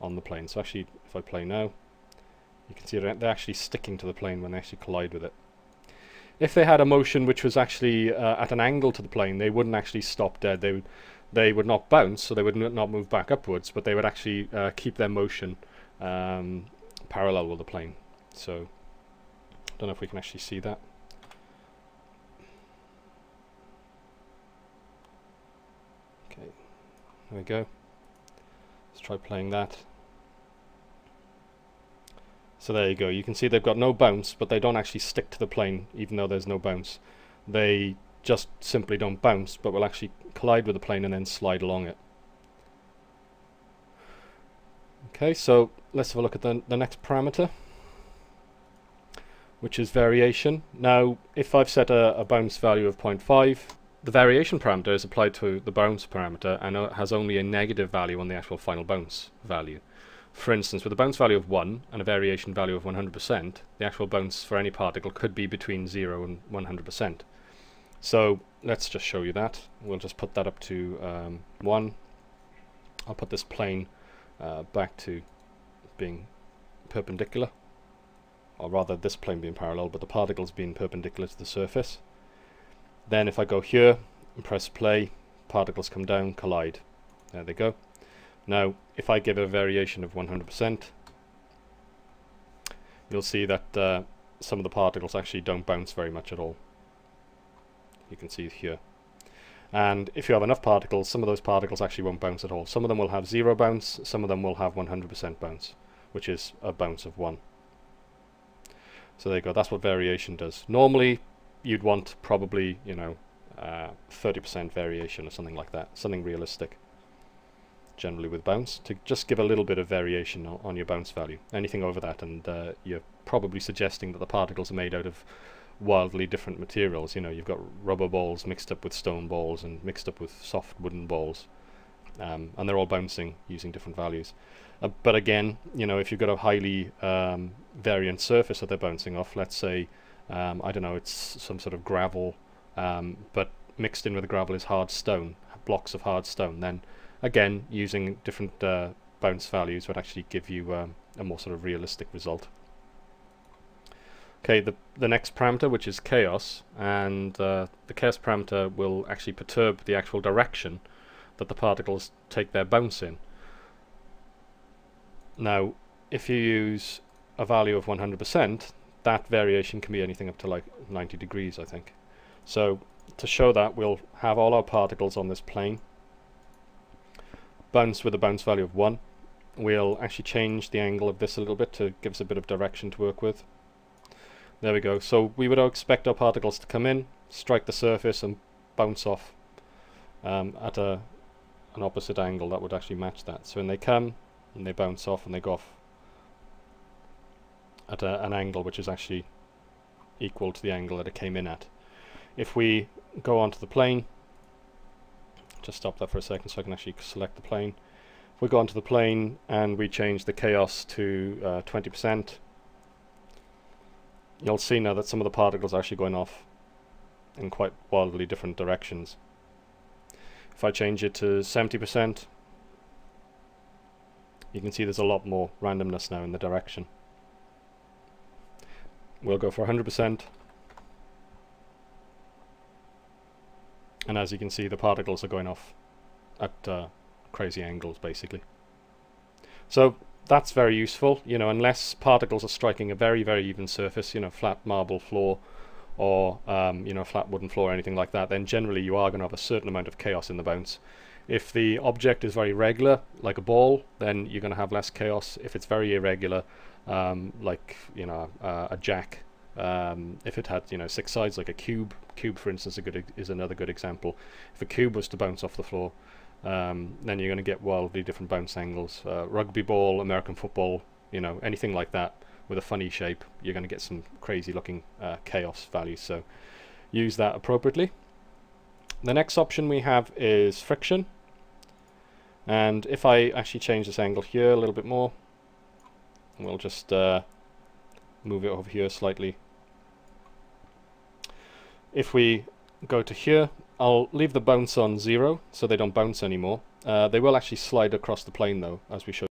on the plane. So actually, if I play now, you can see they're actually sticking to the plane when they actually collide with it. If they had a motion which was actually at an angle to the plane, they wouldn't actually stop dead. They would not bounce, so they would not move back upwards, but they would actually keep their motion parallel with the plane. So I don't know if we can actually see that. Okay, there we go. Let's try playing that. So there you go. You can see they've got no bounce, but they don't actually stick to the plane, even though there's no bounce. They just simply don't bounce, but will actually collide with the plane and then slide along it. Okay, so let's have a look at the next parameter, which is variation. Now, if I've set a bounce value of 0.5, the variation parameter is applied to the bounce parameter and it has only a negative value on the actual final bounce value. For instance, with a bounce value of 1 and a variation value of 100%, the actual bounce for any particle could be between 0 and 100%. So let's just show you that. We'll just put that up to 1. I'll put this plane back to being perpendicular, or rather this plane being parallel, but the particles being perpendicular to the surface. Then if I go here and press play, particles come down, collide. There they go. Now, if I give a variation of 100%, you'll see that some of the particles actually don't bounce very much at all. You can see here. And if you have enough particles, some of those particles actually won't bounce at all. Some of them will have 0 bounce, some of them will have 100% bounce, which is a bounce of 1. So there you go, that's what variation does. Normally, you'd want probably, 30% variation or something like that, something realistic. Generally with bounce, to just give a little bit of variation on your bounce value. Anything over that, and you're probably suggesting that the particles are made out of wildly different materials. You've got rubber balls mixed up with stone balls and mixed up with soft wooden balls, and they're all bouncing using different values. But again, if you've got a highly variant surface that they're bouncing off, let's say, I don't know, it's some sort of gravel, but mixed in with the gravel is hard stone, blocks of hard stone, then again, using different bounce values would actually give you a more sort of realistic result. Okay, the next parameter, which is chaos, and the chaos parameter will actually perturb the actual direction that the particles take their bounce in. Now, if you use a value of 100%, that variation can be anything up to like 90 degrees, I think. So to show that, we'll have all our particles on this plane, bounce with a bounce value of 1. We'll actually change the angle of this a little bit to give us a bit of direction to work with. There we go. So we would expect our particles to come in, strike the surface and bounce off at an opposite angle that would actually match that. So when they come and they bounce off and they go off at an angle which is actually equal to the angle that it came in at. If we go onto the plane, just stop that for a second so I can actually select the plane. If we go onto the plane and we change the chaos to 20%, you'll see now that some of the particles are actually going off in quite wildly different directions. If I change it to 70%, you can see there's a lot more randomness now in the direction. We'll go for 100%. And as you can see, the particles are going off at crazy angles, basically. So that's very useful, unless particles are striking a very, very even surface, flat marble floor or, flat wooden floor or anything like that, then generally you are going to have a certain amount of chaos in the bounce. If the object is very regular, like a ball, then you're going to have less chaos. If it's very irregular, like, a jack, if it had, 6 sides, like a cube for instance is another good example. If a cube was to bounce off the floor, then you're going to get wildly different bounce angles. Rugby ball, American football, anything like that with a funny shape, you're going to get some crazy looking chaos values, so use that appropriately. The next option we have is friction, and if I actually change this angle here a little bit more, we'll just move it over here slightly. If we go to here, I'll leave the bounce on 0 so they don't bounce anymore. They will actually slide across the plane though, as we showed.